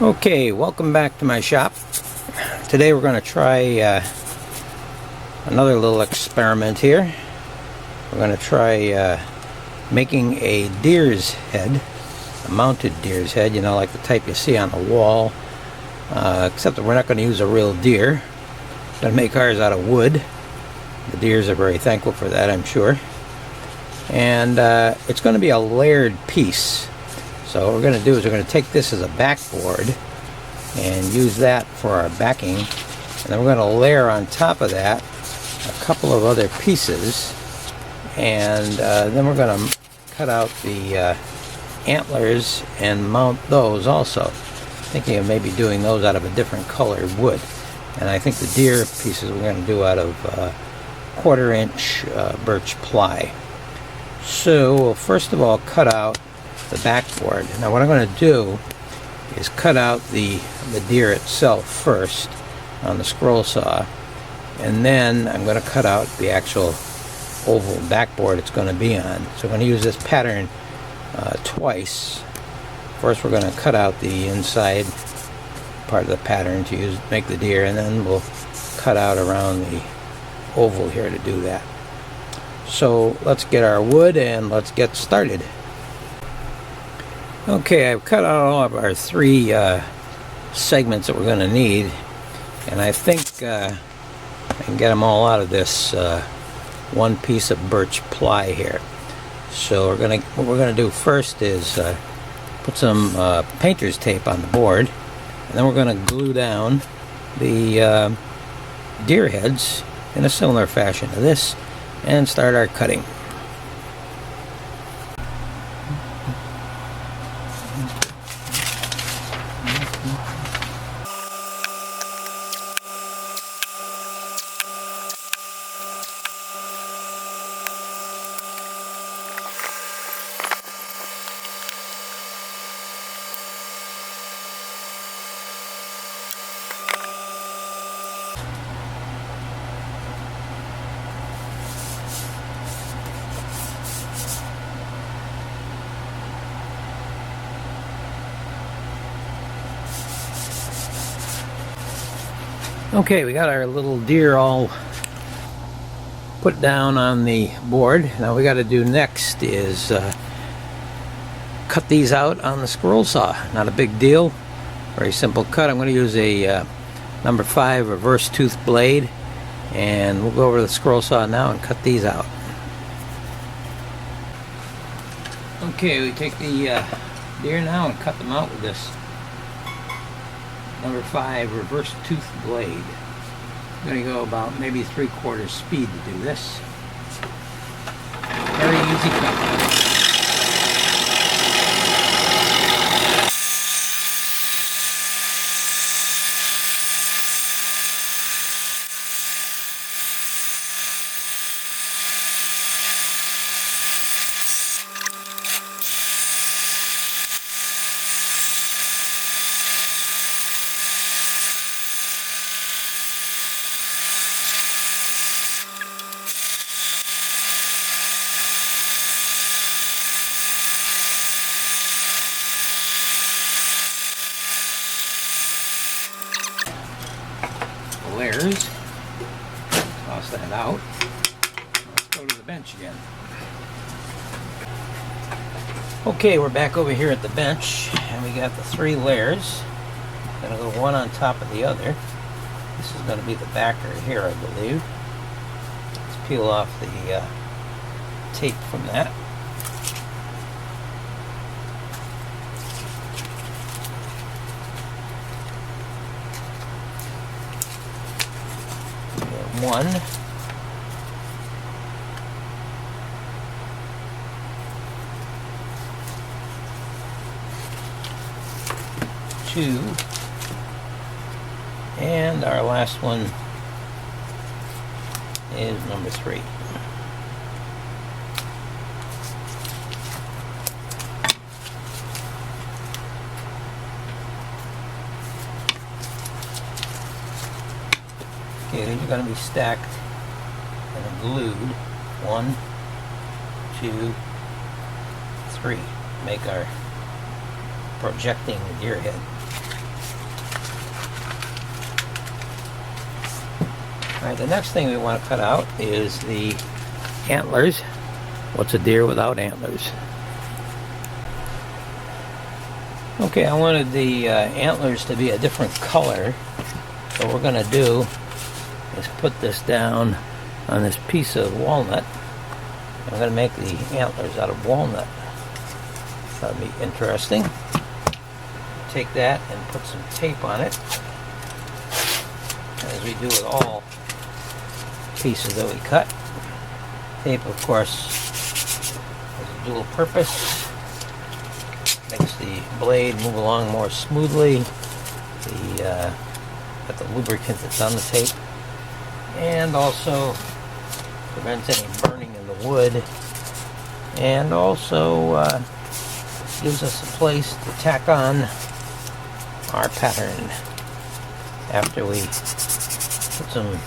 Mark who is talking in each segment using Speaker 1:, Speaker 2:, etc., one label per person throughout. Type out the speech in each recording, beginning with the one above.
Speaker 1: Okay, welcome back to my shop. Today we're going to try another little experiment here. We're going to try making a deer's head, a mounted deer's head, you know, like the type you see on the wall, except that we're not going to use a real deer. We're going to make ours out of wood. The deers are very thankful for that, I'm sure. And it's going to be a layered piece. So what we're going to do is we're going to take this as a backboard and use that for our backing, and then we're going to layer on top of that a couple of other pieces, and then we're going to cut out the antlers and mount those also. Thinking of maybe doing those out of a different colored wood, and I think the deer pieces we're going to do out of 1/4-inch birch ply. So we'll first of all cut out the backboard. Now what I'm going to do is cut out the deer itself first on the scroll saw, and then I'm going to cut out the actual oval backboard it's going to be on. So I'm going to use this pattern twice. First we're going to cut out the inside part of the pattern to make the deer, and then we'll cut out around the oval here to do that. So let's get our wood and let's get started. Okay, I've cut out all of our 3 segments that we're going to need, and I think I can get them all out of this one piece of birch ply here. So what we're going to do first is put some painter's tape on the board, and then we're going to glue down the deer heads in a similar fashion to this and start our cutting. Okay, we got our little deer all put down on the board. Now what we got to do next is cut these out on the scroll saw. Not a big deal, very simple cut. I'm going to use a number 5 reverse tooth blade, and we'll go over to the scroll saw now and cut these out. Okay, we take the deer now and cut them out with this number 5 reverse tooth blade. I'm going to go about maybe 3/4 speed to do this. Very easy cut. Layers. Toss that out. Let's go to the bench again. Okay, we're back over here at the bench, and we got the 3 layers. Gonna go one on top of the other. This is going to be the backer here, I believe. Let's peel off the tape from that. One, two, and our last one is number 3. Okay, these are going to be stacked and glued. 1, 2, 3. Make our projecting deer head. Alright, the next thing we want to cut out is the antlers. What's a deer without antlers? Okay, I wanted the antlers to be a different color. So what we're going to do is put this down on this piece of walnut. I'm going to make the antlers out of walnut. That'll be interesting. Take that and put some tape on it, as we do with all pieces that we cut. Tape, of course, has a dual purpose. Makes the blade move along more smoothly. Got the lubricant that's on the tape, and also prevents any burning in the wood, and also gives us a place to tack on our pattern after we put some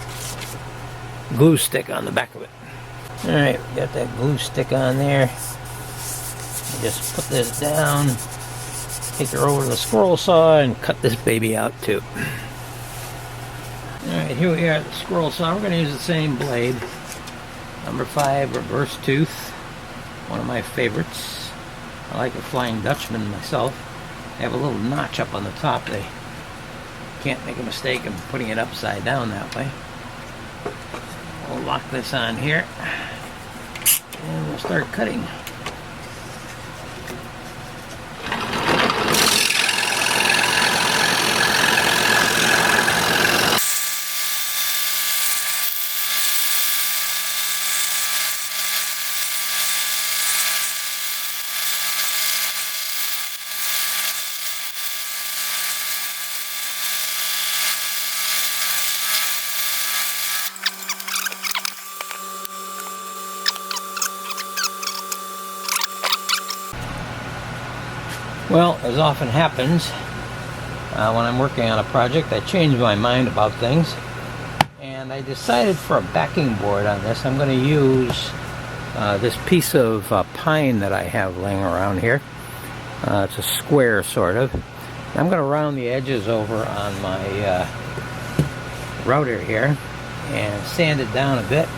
Speaker 1: glue stick on the back of it. Alright, we got that glue stick on there. Just put this down, take her over to the squirrel saw, and cut this baby out too. Alright, here we are at the squirrel saw. We're going to use the same blade. Number 5 reverse tooth. One of my favorites. I like a Flying Dutchman myself. They have a little notch up on the top. They can't make a mistake in putting it upside down that way. We'll lock this on here. And we'll start cutting. Well, as often happens when I'm working on a project, I change my mind about things, and I decided for a backing board on this, I'm going to use this piece of pine that I have laying around here. It's a square, sort of. I'm going to round the edges over on my router here and sand it down a bit,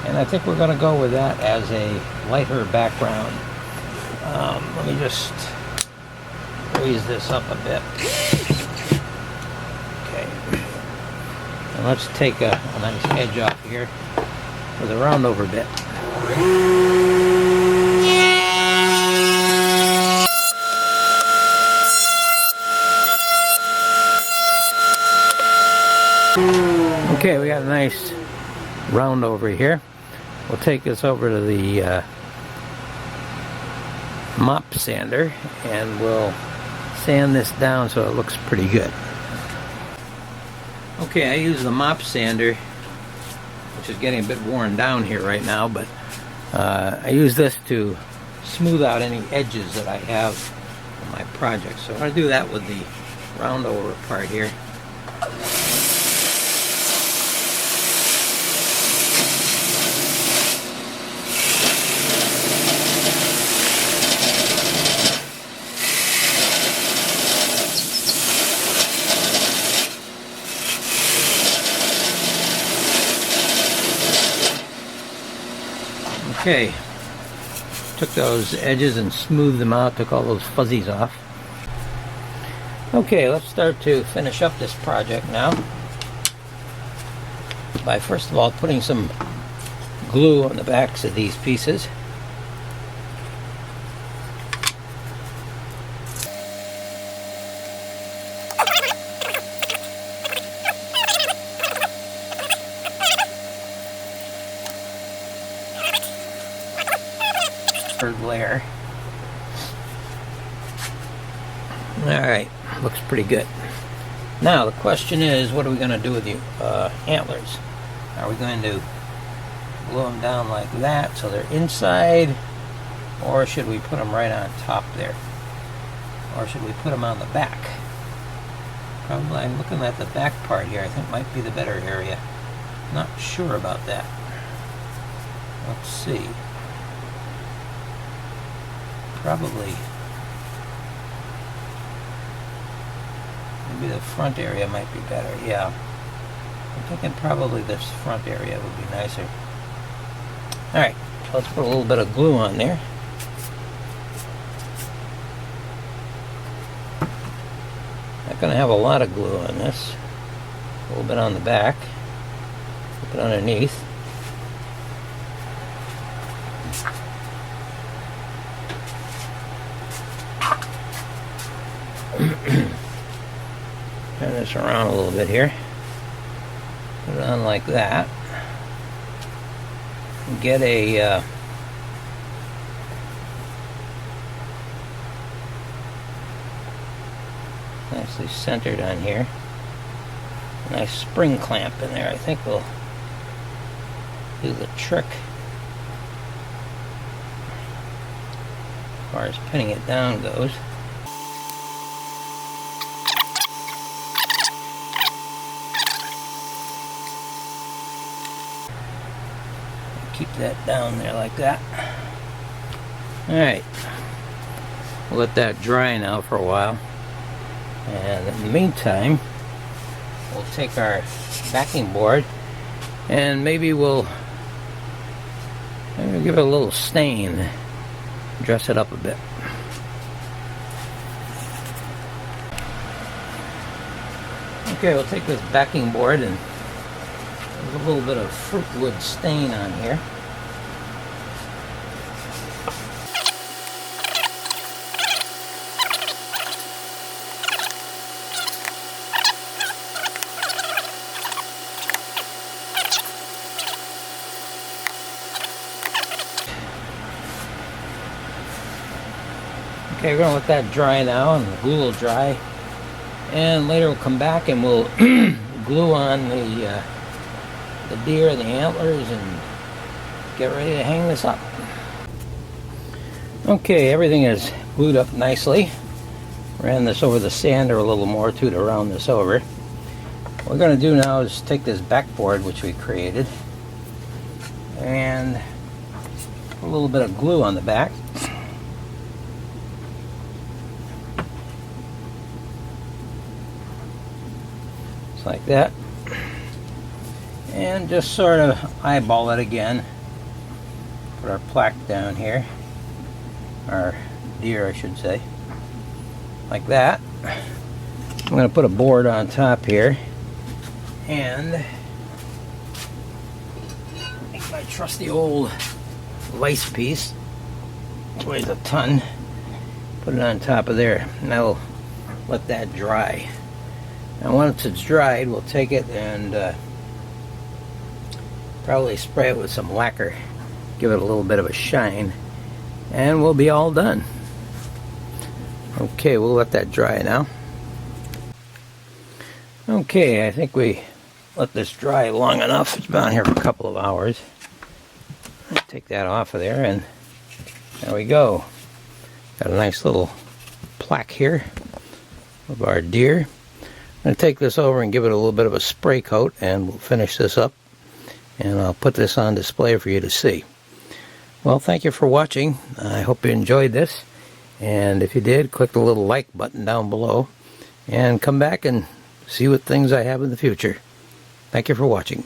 Speaker 1: and I think we're going to go with that as a lighter background. Let me just raise this up a bit. Okay. And let's take a nice edge off here with a round over bit. Okay, we got a nice round over here. We'll take this over to the Mop Sander, and we'll sand this down so it looks pretty good. Okay, I use the Mop Sander, which is getting a bit worn down here right now, but I use this to smooth out any edges that I have on my project. So I'm going to do that with the round over part here. Okay, took those edges and smoothed them out, took all those fuzzies off. Okay, let's start to finish up this project now by first of all putting some glue on the backs of these pieces. Third layer. Alright, looks pretty good. Now the question is, what are we going to do with the antlers? Are we going to glue them down like that so they're inside, or should we put them right on top there, or should we put them on the back? Probably, I'm looking at the back part here. I think might be the better area. Not sure about that. Let's see. Probably maybe the front area might be better. Yeah, I'm thinking probably this front area would be nicer. Alright, let's put a little bit of glue on there. Not going to have a lot of glue on this. A little bit on the back. A little bit underneath. Turn this around a little bit here. Put it on like that. Get a nicely centered on here. A nice spring clamp in there. I think will do the trick as far as pinning it down goes. Keep that down there like that. Alright. We'll let that dry now for a while. And in the meantime, we'll take our backing board and maybe we'll give it a little stain. Dress it up a bit. Okay, we'll take this backing board and there's a little bit of fruit wood stain on here. Okay, we're going to let that dry now, and the glue will dry. And later we'll come back and we'll glue on the deer and the antlers and get ready to hang this up. Okay, everything is glued up nicely. Ran this over the sander a little more too to round this over. What we're going to do now is take this backboard which we created and put a little bit of glue on the back. Just like that. And just sort of eyeball it again. Put our plaque down here. Our deer, I should say. Like that. I'm going to put a board on top here. And take my trusty old vice piece. It weighs a ton. Put it on top of there. And I'll let that dry. Now once it's dried, we'll take it and probably spray it with some lacquer, give it a little bit of a shine, and we'll be all done. Okay, we'll let that dry now. Okay, I think we let this dry long enough. It's been on here for a couple of hours. Take that off of there, and there we go. Got a nice little plaque here of our deer. I'm going to take this over and give it a little bit of a spray coat, and we'll finish this up. And I'll put this on display for you to see. Well, thank you for watching. I hope you enjoyed this. And if you did, click the little like button down below. And come back and see what things I have in the future. Thank you for watching.